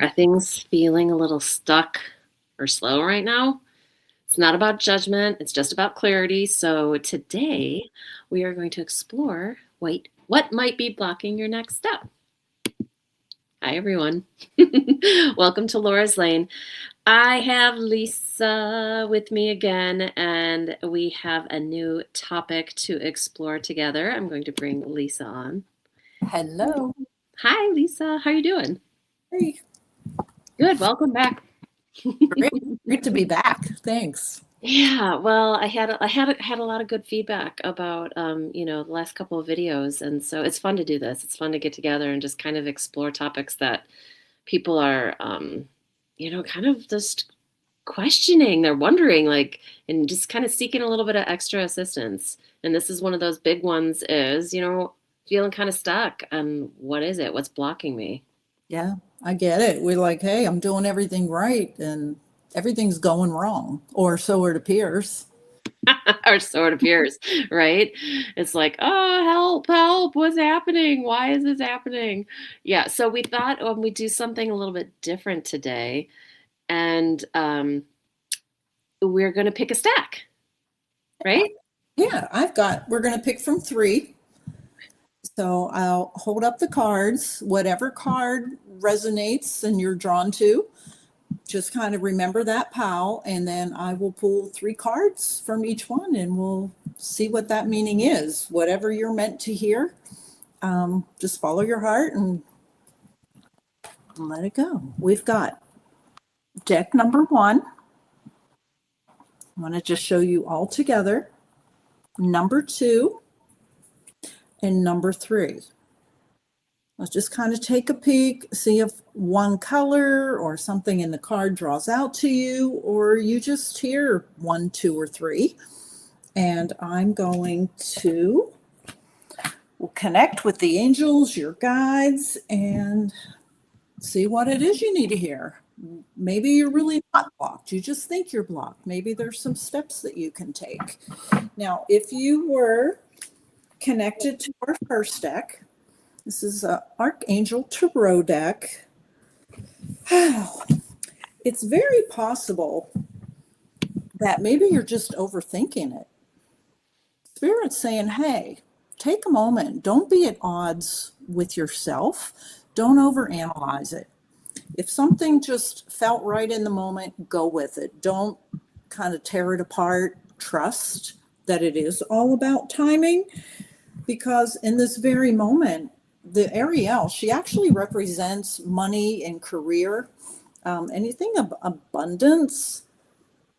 Are things feeling a little stuck or slow right now? It's not about judgment, it's just about clarity. So today we are going to explore what might be blocking your next step. Hi, everyone. Welcome to Laura's Lane. I have Lisa with me again, and we have a new topic to explore together. I'm going to bring Lisa on. Hello. Hi, Lisa. How are you doing? Hey, Good. Welcome back. great. Great to be back. Thanks. Yeah, well, I had a lot of good feedback about the last couple of videos, and so it's fun to do this. It's fun to get together and just kind of explore topics that people are kind of just questioning. They're wondering, like, and just kind of seeking a little bit of extra assistance. And this is one of those big ones is, feeling kind of stuck. And what is it? What's blocking me? Yeah, I get it. We're like, hey, I'm doing everything right and everything's going wrong, or so it appears. Or so it appears, right? It's like, oh, help, help, what's happening? Why is this happening? Yeah, so we thought we'd do something a little bit different today, and we're going to pick a stack, right? Yeah, we're going to pick from three. So I'll hold up the cards, whatever card resonates and you're drawn to. Just kind of remember that pal, and then I will pull three cards from each one and we'll see what that meaning is. Whatever you're meant to hear, just follow your heart and let it go. We've got deck number one. I want to just show you all together. Number two and number three. Let's just kind of take a peek, see if one color or something in the card draws out to you, or you just hear one, two, or three. And I'm going to connect with the angels, your guides, and see what it is you need to hear. Maybe you're really not blocked. You just think you're blocked. Maybe there's some steps that you can take. Now, if you were connected to our first deck, this is an Archangel Tarot deck. It's very possible that maybe you're just overthinking it. Spirit's saying, hey, take a moment. Don't be at odds with yourself. Don't overanalyze it. If something just felt right in the moment, go with it. Don't kind of tear it apart. Trust that it is all about timing, because in this very moment, the Ariel, she actually represents money and career, anything of abundance.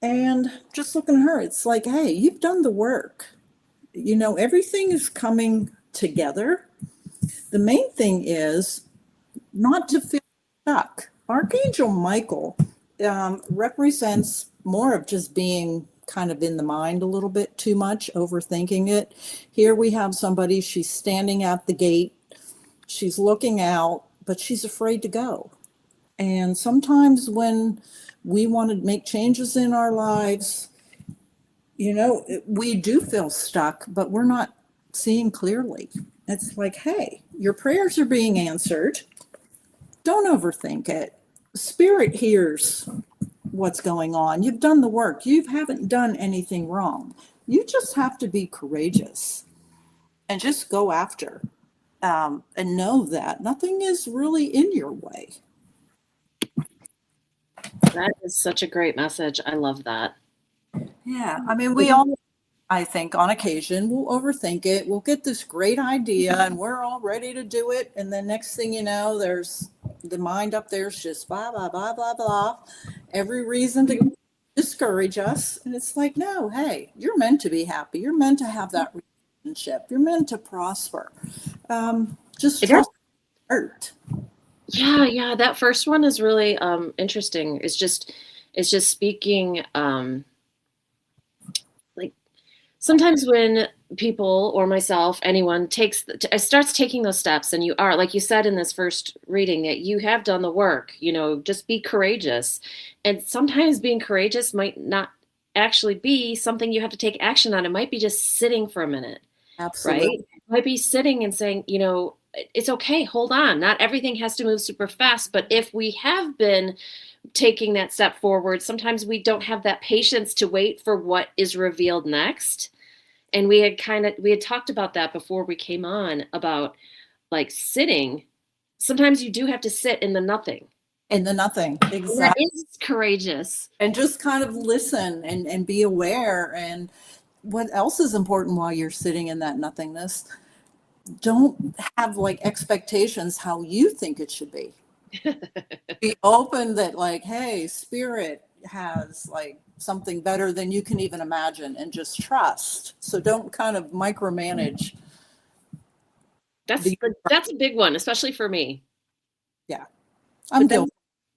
And just looking at her, it's like, hey, you've done the work. Everything is coming together. The main thing is not to feel stuck. Archangel Michael represents more of just being kind of in the mind a little bit too much, overthinking it. Here we have somebody, she's standing at the gate, she's looking out, but she's afraid to go. And sometimes when we want to make changes in our lives, we do feel stuck, but we're not seeing clearly. It's like, hey, your prayers are being answered. Don't overthink it. Spirit hears what's going on. You've done the work. You haven't done anything wrong. You just have to be courageous and just go after, and know that nothing is really in your way. That is such a great message. I love that. Yeah, I mean, we all, I think, on occasion, we'll overthink it. We'll get this great idea and we're all ready to do it. And then next thing you know, there's the mind up there's just blah, blah, blah, blah, blah. Every reason to discourage us. And it's like, no, hey, you're meant to be happy. You're meant to have that relationship. You're meant to prosper. Just trust art. Yeah, that first one is really interesting. It's just speaking like sometimes when people or myself, anyone starts taking those steps, and you are, like you said in this first reading, that you have done the work, just be courageous. And sometimes being courageous might not actually be something you have to take action on. It might be just sitting for a minute, right? Absolutely. It might be sitting and saying, it's okay. Hold on. Not everything has to move super fast. But if we have been taking that step forward, sometimes we don't have that patience to wait for what is revealed next. And we had talked about that before we came on about like sitting. Sometimes you do have to sit in the nothing. In the nothing. And that Exactly. is courageous. And just kind of listen and be aware. And what else is important while you're sitting in that nothingness? Don't have like expectations how you think it should be. Be open that like, hey, spirit has like something better than you can even imagine, and just trust. So don't kind of micromanage the That's a big one, especially for me. yeah. But I'm then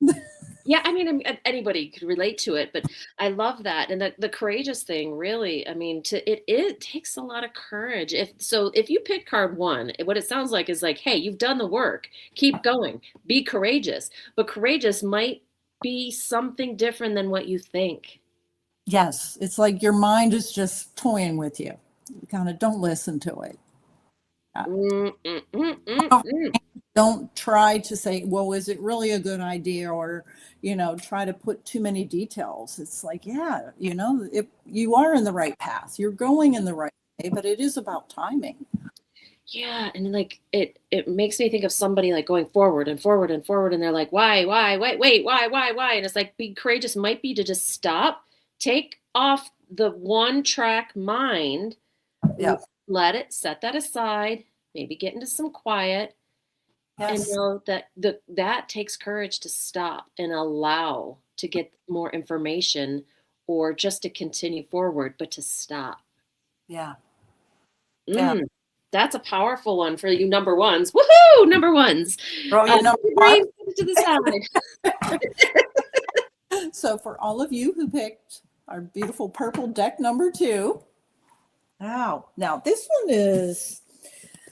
guilty. yeah, I mean, anybody could relate to it, but I love that. And the courageous thing, really, I mean, it takes a lot of courage. If you pick card one, what it sounds like is like, hey, you've done the work, keep going, be courageous. But courageous might be something different than what you think. Yes, it's like your mind is just toying with you. Kind of don't listen to it. Mm, mm, mm, mm, Uh, mm. don't try to say, well, is it really a good idea? Or, try to put too many details. It's like, yeah, if you are in the right path, you're going in the right way, but it is about timing. Yeah, and like it makes me think of somebody like going forward and forward and forward, and they're like, why, wait, why? And it's like being courageous might be to just stop, take off the one track mind, Yeah. let it set that aside, maybe get into some quiet, and Yes. know that that takes courage to stop and allow to get more information or just to continue forward, but to stop. Yeah. Yeah. Mm, that's a powerful one for you number ones. Woohoo! Number ones. Throw your Put number your one. brain to the side. So for all of you who picked our beautiful purple deck number 2, now this one is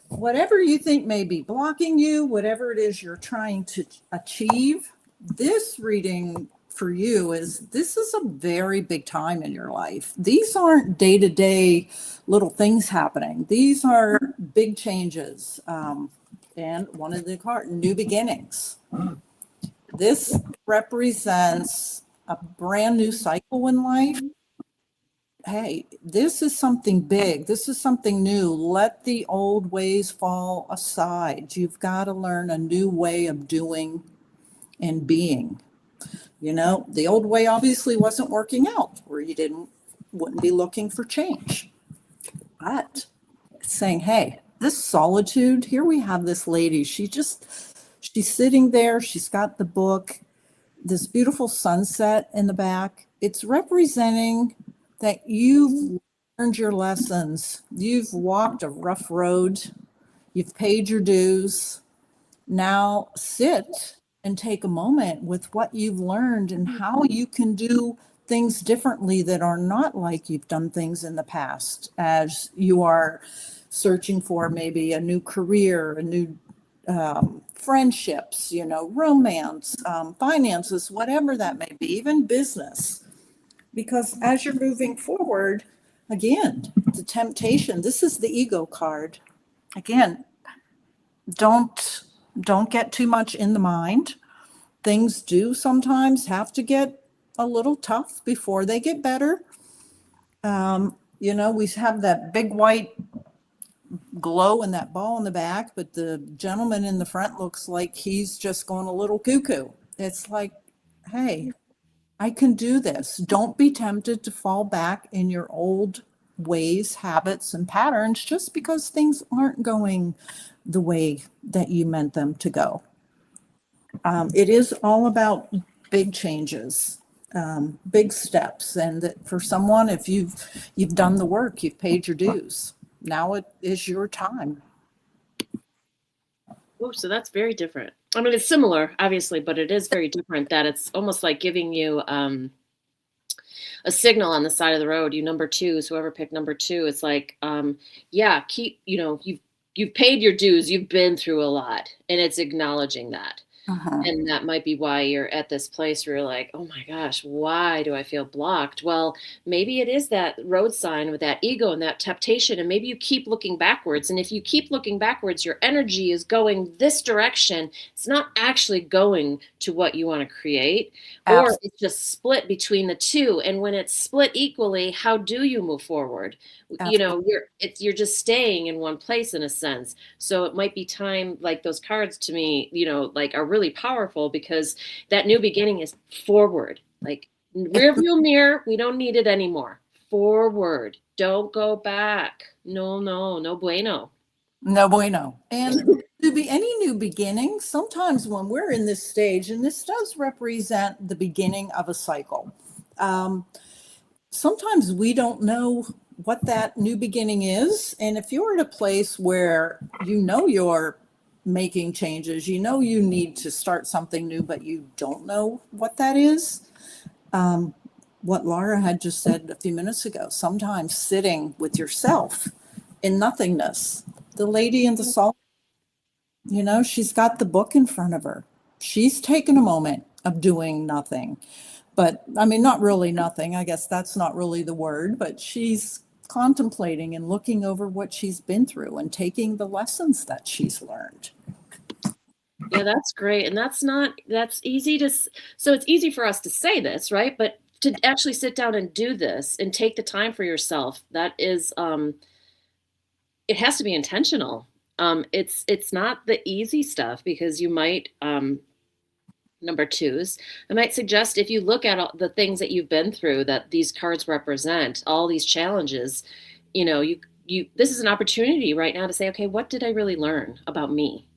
whatever you think may be blocking you, whatever it is you're trying to achieve. This reading for you this is a very big time in your life. These aren't day to day little things happening. These are big changes. And one of the cards, new beginnings. This represents a brand new cycle in life. Hey, this is something big. This is something new. Let the old ways fall aside. You've got to learn a new way of doing and being. The old way obviously wasn't working out, or you wouldn't be looking for change. But it's saying, hey, this solitude, here we have this lady. She's sitting there. She's got the book, this beautiful sunset in the back. It's representing that you've learned your lessons. You've walked a rough road. You've paid your dues. Now sit and take a moment with what you've learned and how you can do things differently that are not like you've done things in the past, as you are searching for maybe a new career, a new friendships, romance, finances, whatever that may be, even business. Because as you're moving forward, again, the temptation, this is the ego card. Again, don't don't get too much in the mind. Things do sometimes have to get a little tough before they get better. We have that big white glow and that ball in the back, but the gentleman in the front looks like he's just going a little cuckoo. It's like, hey, I can do this. Don't be tempted to fall back in your old ways, habits, and patterns just because things aren't going the way that you meant them to go. It is all about big changes, big steps, and that for someone, if you've done the work, you've paid your dues. Now it is your time. Oh, so that's very different. I mean, it's similar, obviously, but it is very different that it's almost like giving you a signal on the side of the road. You number twos, whoever picked number two, it's like, yeah, keep, you've paid your dues, you've been through a lot, and it's acknowledging that. Uh-huh. And that might be why you're at this place where you're like, oh my gosh, why do I feel blocked? Well, maybe it is that road sign with that ego and that temptation. And maybe you keep looking backwards. And if you keep looking backwards, your energy is going this direction. It's not actually going to what you want to create, or Absolutely. it's just split between the two. And when it's split equally, how do you move forward? You Absolutely. know, you're just staying in one place in a sense. So it might be time, like those cards to me, like are really powerful because that new beginning is forward. Like rear view mirror, we don't need it anymore. Forward. Don't go back. No, no, no bueno. No bueno. And to be any new beginning, sometimes when we're in this stage, and this does represent the beginning of a cycle, um, sometimes we don't know what that new beginning is. And if you're at a place where you're making changes, you need to start something new, but you don't know what that is, what Laura had just said a few minutes ago, sometimes sitting with yourself in nothingness. The lady in the salt, she's got the book in front of her. She's taken a moment of doing nothing. But I mean, not really nothing. I guess that's not really the word, but she's contemplating and looking over what she's been through and taking the lessons that she's learned. Yeah, that's great. And that's easy so it's easy for us to say this, right? But to actually sit down and do this and take the time for yourself, that is, it has to be intentional. It's not the easy stuff because you might, number twos, I might suggest if you look at all the things that you've been through that these cards represent, all these challenges, this is an opportunity right now to say, okay, what did I really learn about me?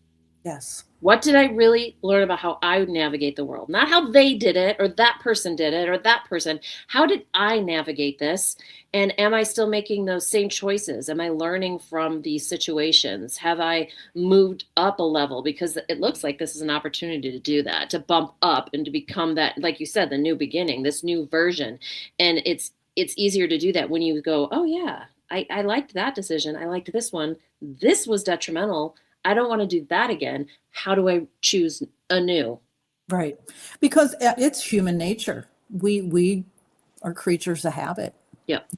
Yes. What did I really learn about how I would navigate the world? Not how they did it or that person did it or that person. How did I navigate this? And am I still making those same choices? Am I learning from these situations? Have I moved up a level? Because it looks like this is an opportunity to do that, to bump up and to become that, like you said, the new beginning, this new version. And it's easier to do that when you go, oh yeah, I liked that decision. I liked this one. This was detrimental. I don't want to do that again. How do I choose anew? Right. Because it's human nature. We are creatures of habit. Yep.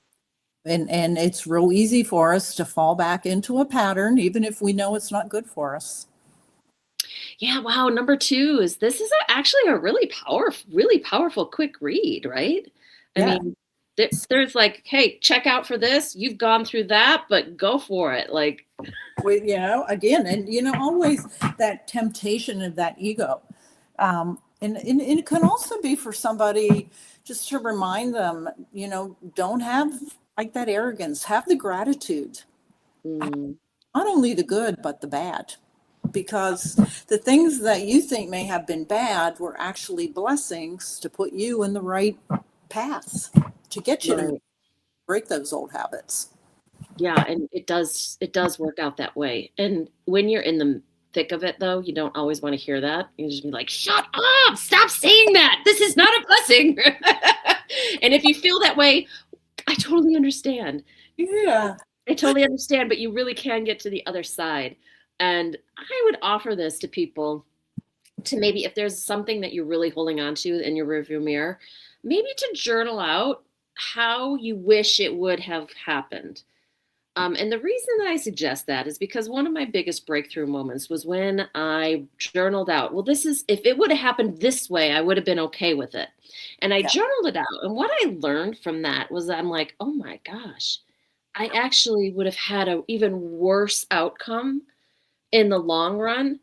And it's real easy for us to fall back into a pattern, even if we know it's not good for us. Yeah. Wow. Number two is this is actually a really powerful, quick read, right? I Yeah. mean, there's like, hey, check out for this. You've gone through that, but go for it. Like, Again, and always that temptation of that ego. And it can also be for somebody just to remind them, don't have like that arrogance, have the gratitude, mm, not only the good, but the bad. Because the things that you think may have been bad were actually blessings to put you in the right path, to get you to right. break those old habits. Yeah, and it does work out that way. And when you're in the thick of it though, you don't always want to hear that. You just be like, "Shut up! Stop saying that. This is not a blessing." And if you feel that way, I totally understand. Yeah. I totally understand, but you really can get to the other side. And I would offer this to people to maybe if there's something that you're really holding on to in your rearview mirror, maybe to journal out how you wish it would have happened. And the reason that I suggest that is because one of my biggest breakthrough moments was when I journaled out, well, if it would have happened this way, I would have been okay with it. And I Yeah. journaled it out. And what I learned from that was that I'm like, oh my gosh, I actually would have had an even worse outcome in the long run.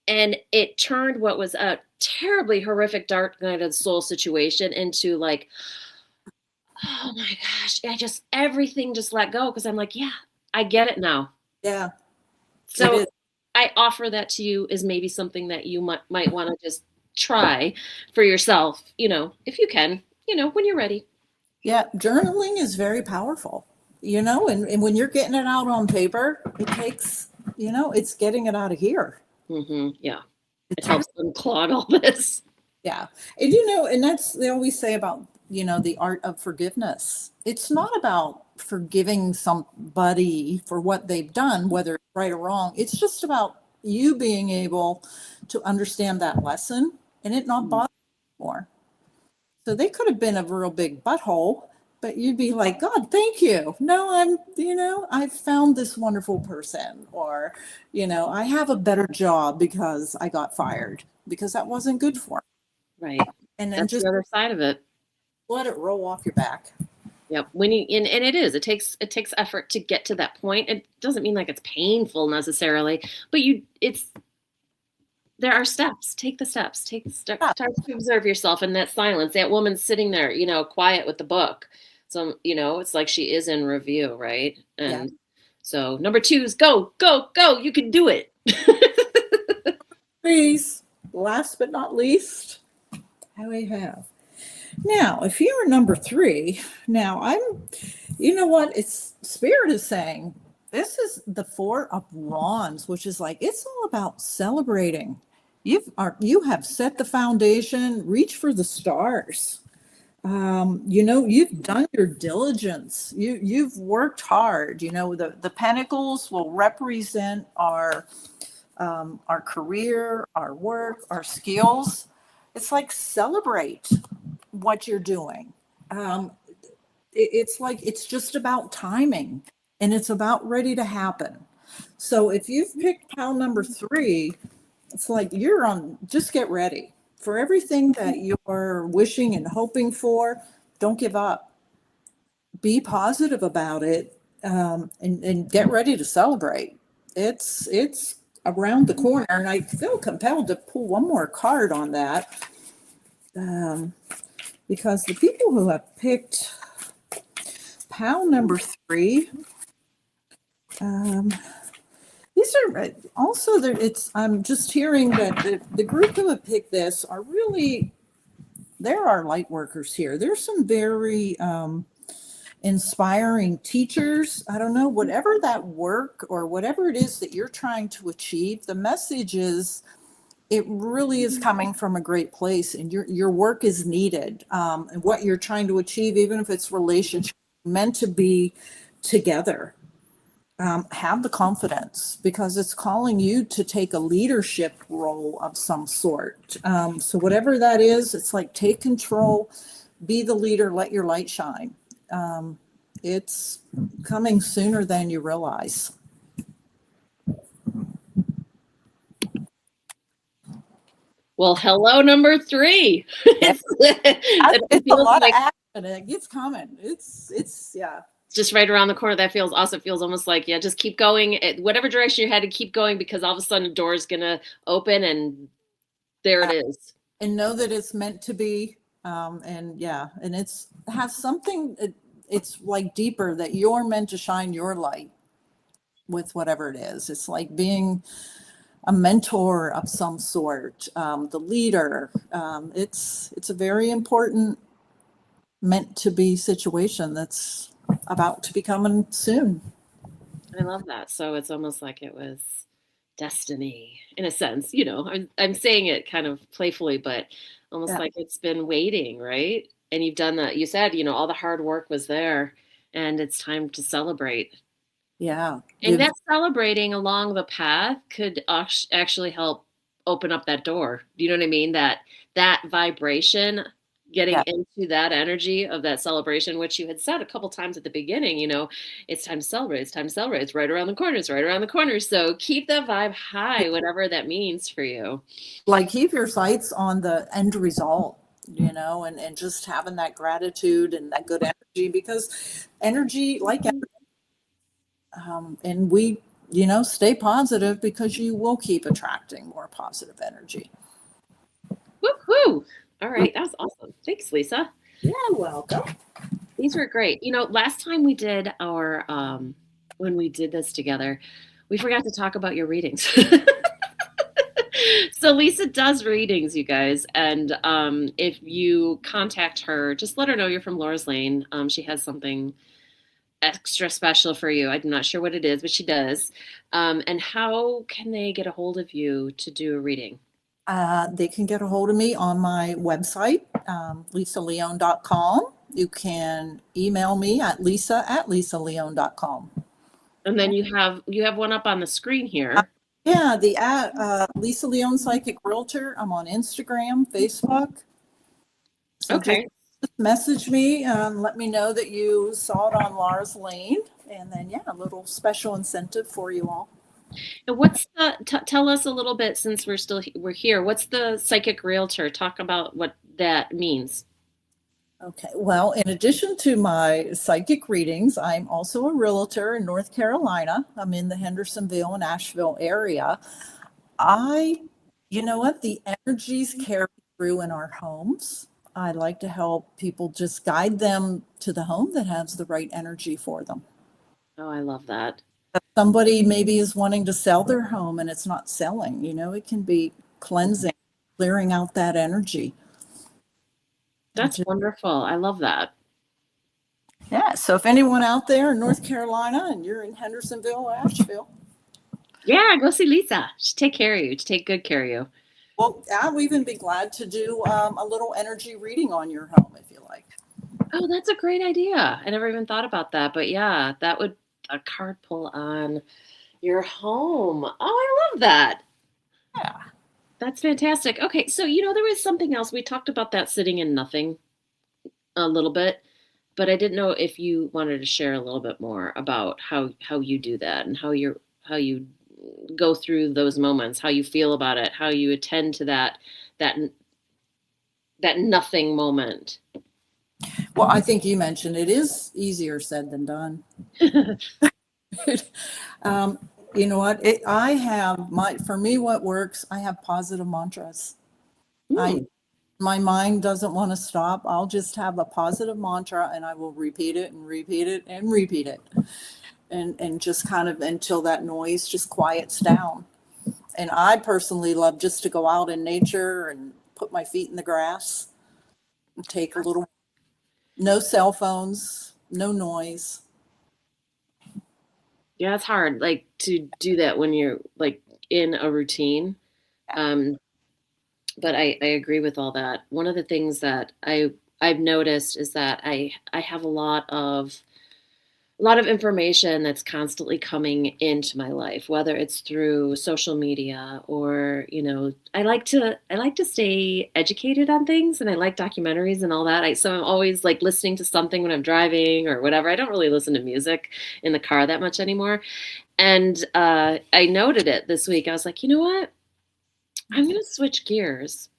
And it turned what was a terribly horrific dark night of the soul situation into like, oh my gosh, everything just let go because I'm like, yeah, I get it now. Yeah. It So is. I offer that to you as maybe something that you might want to just try for yourself, if you can, when you're ready. Yeah, journaling is very powerful, and when you're getting it out on paper, it takes, it's getting it out of here. Yeah. It It's helps unclog all this. Yeah. And and that's they always say about, the art of forgiveness. It's not about forgiving somebody for what they've done, whether it's right or wrong. It's just about, you being able to understand that lesson and it not Mhm. bother you more. So they could have been a real big butthole, but you'd be like, God, thank you. No, I found this wonderful person, or, I have a better job because I got fired because that wasn't good for me. Right. And then That's just the other side of it. let it roll off your back. Yep. When you and it takes effort to get to that point. It doesn't mean like it's painful necessarily, but there are steps. Take the steps. Take the step. Yeah. Start to observe yourself in that silence. That woman sitting there, quiet with the book. So, it's like she is in review, right? Yeah. And so number 2 is go, go, go. You can do it. Please, last but not least, how we have. Now, if you're number 3, now you know what? It's Spirit is saying this is the 4 of Wands, which is like it's all about celebrating. You have set the foundation. Reach for the stars. You've done your diligence. You've worked hard. The pentacles will represent our career, our work, our skills. It's like celebrate what you're doing. Um, it's like it's just about timing and it's about ready to happen. So if you've picked pile number 3, it's like you're on, just get ready for everything that you're wishing and hoping for. Don't give up. Be positive about it, and get ready to celebrate. It's around the corner, and I feel compelled to pull one more card on that, because the people who have picked pile number 3, these are also there. I'm just hearing that the group who have picked this are really, there are light workers here. There's some very inspiring teachers. I don't know, whatever that work or whatever it is that you're trying to achieve, the message is it really is coming from a great place, and your work is needed. And what you're trying to achieve, even if it's relationship, meant to be together. Have the confidence because it's calling you to take a leadership role of some sort. So whatever that is, it's like take control, be the leader, let your light shine. It's coming sooner than you realize. Well, hello, number 3. It It's a feels lot of like action. It's coming. It's yeah. just right around the corner. That feels also feels almost like, yeah, just keep going. Whatever direction you're headed, keep going because all of a sudden a door is going to open and there it is. And know that it's meant to be. And yeah, and it has something. It's like deeper that you're meant to shine your light with whatever it is. It's like being a mentor of some sort, the leader. It's a very important meant to be situation that's about to be coming soon. I love that. So it's almost like it was destiny in a sense. I'm saying it kind of playfully, but almost Yeah, like it's been waiting, right? And you've done that. You said, all the hard work was there and it's time to celebrate. yeah. And You've that celebrating along the path could actually help open up that door. Do you know what I mean? That vibration, getting yeah. into that energy of that celebration, which you had said a couple times at the beginning, it's time to celebrate. It's time to celebrate. It's right around the corner. It's right around the corner. So keep that vibe high, whatever that means for you. Like keep your sights on the end result, and just having that gratitude and that good energy because energy, like and we, stay positive because you will keep attracting more positive energy. Woo-hoo. All right. That was awesome. Thanks, Lisa. Yeah, welcome. These were great. Last time we did when we did this together, we forgot to talk about your readings. So Lisa does readings, you guys, and if you contact her, just let her know you're from Laura's Lane. She has something extra special for you. I'm not sure what it is, but she does. And how can they get a hold of you to do a reading? They can get a hold of me on my website, lisaleon.com. You can email me at lisa@lisaleon.com. And then you have one up on the screen here. Yeah, the Lisa Leone Psychic Realtor. I'm on Instagram, Facebook. So Okay. just message me and let me know that you saw it on Lara's Lane. And then, yeah, a little special incentive for you all. And what's the tell us a little bit since we're here. What's the psychic realtor? Talk about what that means. Okay, well, in addition to my psychic readings, I'm also a realtor in North Carolina. I'm in the Hendersonville and Asheville area. I, you know what, the energies carry through in our homes. I like to help people just guide them to the home that has the right energy for them. Oh, I love that. Somebody maybe is wanting to sell their home and it's not selling, it can be cleansing, clearing out that energy. That's wonderful. I love that. Yeah, so if anyone out there in North Carolina and you're in Hendersonville or Asheville, Yeah, go see Lisa. She'll take care of you. She'll take good care of you. well, I'll even be glad to do a little energy reading on your home if you like. Oh, that's a great idea. I never even thought about that. But yeah, that would a card pull on your home. Oh, I love that. Yeah. That's fantastic. Okay, so there was something else. We talked about that sitting in nothing a little bit, but I didn't know if you wanted to share a little bit more about how you do that and how you go through those moments, how you feel about it, how you attend to that that nothing moment. Well, I think you mentioned it is easier said than done. um, you know what? I have for me, what works, I have positive mantras. I Hmm. My mind doesn't want to stop. I'll just have a positive mantra and I will repeat it and repeat it and repeat it. And just kind of until that noise just quiets down. And I personally love just to go out in nature and put my feet in the grass and take a little, no cell phones, no noise. Yeah, it's hard, like to do that when you're like in a routine. Um, but I agree with all that. One of the things that I've noticed is that I have a lot of information that's constantly coming into my life, whether it's through social media or I like to stay educated on things, and I like documentaries and all that. So I'm always like listening to something when I'm driving or whatever. I don't really listen to music in the car that much anymore. And I noted it this week. I was like, you know what? I'm going to switch gears.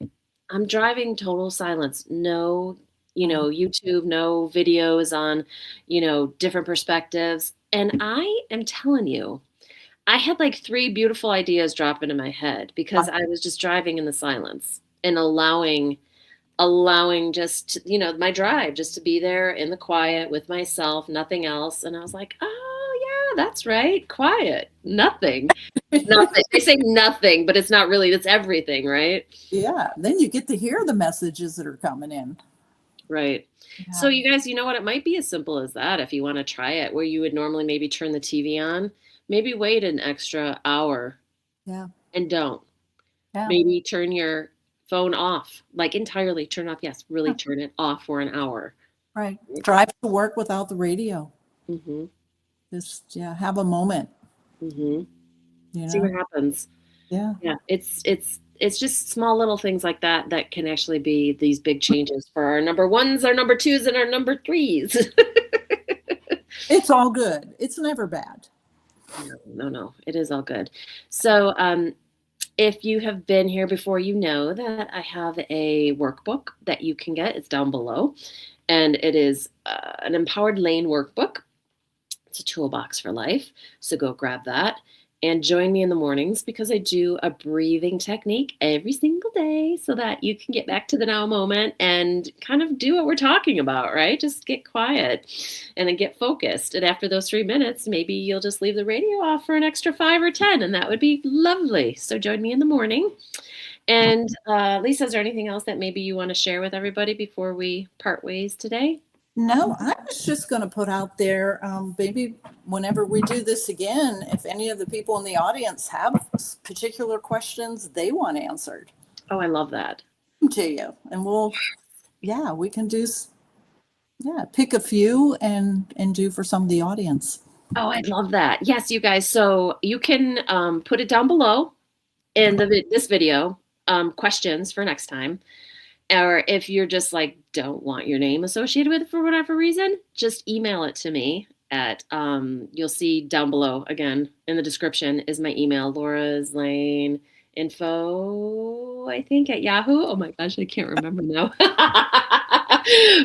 I'm driving total silence. No, YouTube, no videos on, different perspectives. And I am telling you, I had like three beautiful ideas drop into my head because I was just driving in the silence and allowing just, my drive just to be there in the quiet with myself, nothing else. And I was like, oh yeah, that's right. Quiet, nothing. Nothing. They say nothing, but it's not really, it's everything, right? Yeah, then you get to hear the messages that are coming in. Right. So Yeah. you guys, you know what? It might be as simple as that if you want to try it, where you would normally maybe turn the TV on, maybe wait an extra hour Yeah. and don't. Yeah. Maybe turn your phone off, like entirely turn off. Yes, really turn it off for an hour. Right. Drive to work without the radio. Mm-hmm. Just, yeah, have a moment, Mm-hmm. you See what know? happens. Yeah. Yeah, it's just small little things like that that can actually be these big changes for our number ones, our number twos, and our number threes. It's all good. It's never bad. No, no, no. It is all good. So, if you have been here before, you know that I have a workbook that you can get. It's down below, and it is an Empowered Lane workbook. It's a toolbox for life. So go grab that and join me in the mornings because I do a breathing technique every single day so that you can get back to the now moment and kind of do what we're talking about, right? Just get quiet and then get focused. And after those 3 minutes, maybe you'll just leave the radio off for an extra 5 or 10, and that would be lovely. So join me in the morning. And Lisa, is there anything else that maybe you want to share with everybody before we part ways today? No, I was just going to put out there, maybe whenever we do this again, if any of the people in the audience have particular questions they want answered Oh, I love that. to you, and we can do, yeah, pick a few and do for some of the audience. Oh, I'd love that. Yes, you guys. So you can put it down below in this video, questions for next time. Or if you're just like, don't want your name associated with it for whatever reason, just email it to me at, you'll see down below again in the description is my email, Laura's Lane info, I think at Yahoo. Oh my gosh, I can't remember now.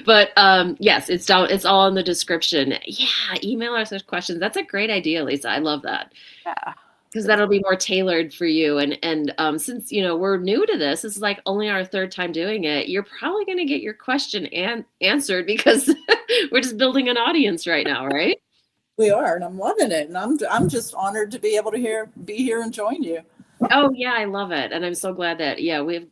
But yes, it's down, it's all in the description. Yeah, email us those questions. That's a great idea, Lisa. I love that Yeah. because that'll be more tailored for you. And since we're new to this, this is like only our third time doing it. You're probably going to get your question answered because we're just building an audience right now, right? We are, and I'm loving it. And I'm just honored to be able to be here and join you. Oh yeah, I love it, and I'm so glad that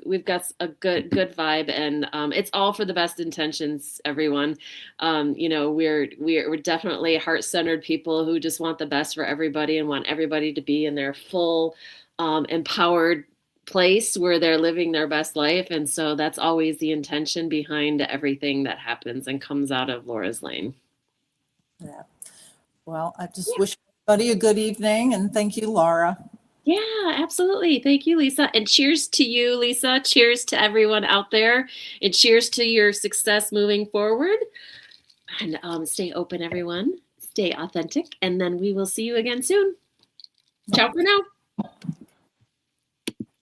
we've got a good vibe, and it's all for the best intentions, everyone. We're definitely heart-centered people who just want the best for everybody and want everybody to be in their full, empowered place where they're living their best life, and so that's always the intention behind everything that happens and comes out of Laura's Lane. Yeah. Well, I just wish everybody a good evening, and thank you, Laura. Yeah, absolutely. Thank you, Lisa. And cheers to you, Lisa. Cheers to everyone out there. And cheers to your success moving forward. And stay open, everyone. Stay authentic. And then we will see you again soon. Ciao for now.